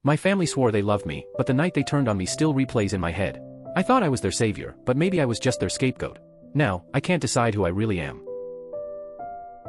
My family swore they loved me, but the night they turned on me still replays in my head. I thought I was their savior, but maybe I was just their scapegoat. Now, I can't decide who I really am.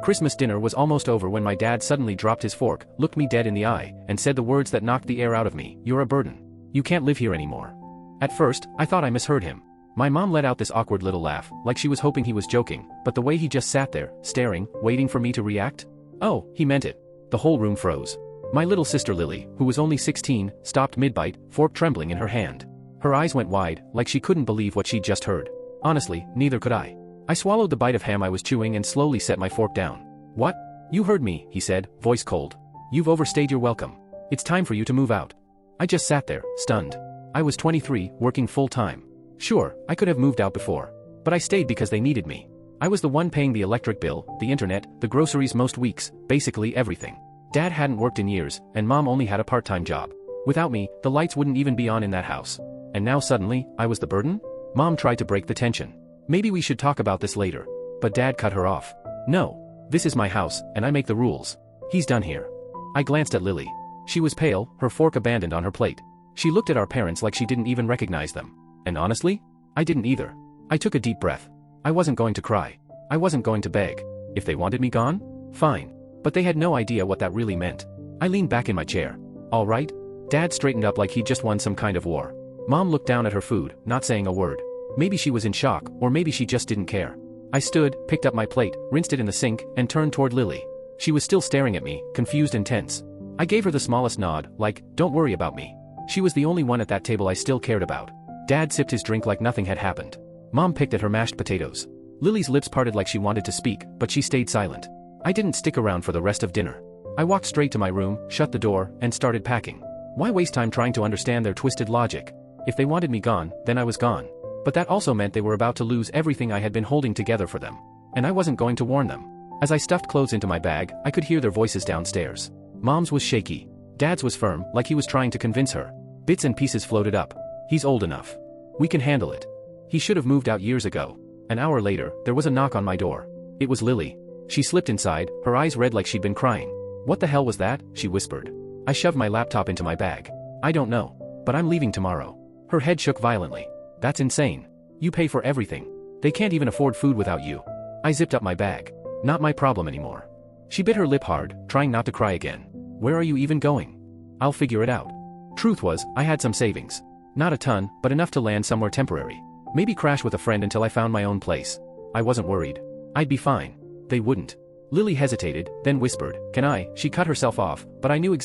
Christmas dinner was almost over when my dad suddenly dropped his fork, looked me dead in the eye, and said the words that knocked the air out of me: "You're a burden. You can't live here anymore." At first, I thought I misheard him. My mom let out this awkward little laugh, like she was hoping he was joking, but the way he just sat there, staring, waiting for me to react? Oh, he meant it. The whole room froze. My little sister Lily, who was only 16, stopped mid-bite, fork trembling in her hand. Her eyes went wide, like she couldn't believe what she'd just heard. Honestly, neither could I. I swallowed the bite of ham I was chewing and slowly set my fork down. "What? You heard me," he said, voice cold. "You've overstayed your welcome. It's time for you to move out." I just sat there, stunned. I was 23, working full-time. Sure, I could have moved out before. But I stayed because they needed me. I was the one paying the electric bill, the internet, the groceries most weeks, basically everything. Dad hadn't worked in years, and Mom only had a part-time job. Without me, the lights wouldn't even be on in that house. And now suddenly, I was the burden? Mom tried to break the tension. "Maybe we should talk about this later." But Dad cut her off. "No. This is my house, and I make the rules. He's done here." I glanced at Lily. She was pale, her fork abandoned on her plate. She looked at our parents like she didn't even recognize them. And honestly, I didn't either. I took a deep breath. I wasn't going to cry. I wasn't going to beg. If they wanted me gone? Fine. But they had no idea what that really meant. I leaned back in my chair. "All right?" Dad straightened up like he'd just won some kind of war. Mom looked down at her food, not saying a word. Maybe she was in shock, or maybe she just didn't care. I stood, picked up my plate, rinsed it in the sink, and turned toward Lily. She was still staring at me, confused and tense. I gave her the smallest nod, like, "Don't worry about me." She was the only one at that table I still cared about. Dad sipped his drink like nothing had happened. Mom picked at her mashed potatoes. Lily's lips parted like she wanted to speak, but she stayed silent. I didn't stick around for the rest of dinner. I walked straight to my room, shut the door, and started packing. Why waste time trying to understand their twisted logic? If they wanted me gone, then I was gone. But that also meant they were about to lose everything I had been holding together for them. And I wasn't going to warn them. As I stuffed clothes into my bag, I could hear their voices downstairs. Mom's was shaky. Dad's was firm, like he was trying to convince her. Bits and pieces floated up. "He's old enough. We can handle it. He should have moved out years ago." An hour later, there was a knock on my door. It was Lily. She slipped inside, her eyes red like she'd been crying. "What the hell was that?" she whispered. I shoved my laptop into my bag. "I don't know. But I'm leaving tomorrow." Her head shook violently. "That's insane. You pay for everything. They can't even afford food without you." I zipped up my bag. "Not my problem anymore." She bit her lip hard, trying not to cry again. "Where are you even going?" "I'll figure it out." Truth was, I had some savings. Not a ton, but enough to land somewhere temporary. Maybe crash with a friend until I found my own place. I wasn't worried. I'd be fine. They wouldn't. Lily hesitated, then whispered, "Can I?" She cut herself off, but I knew exactly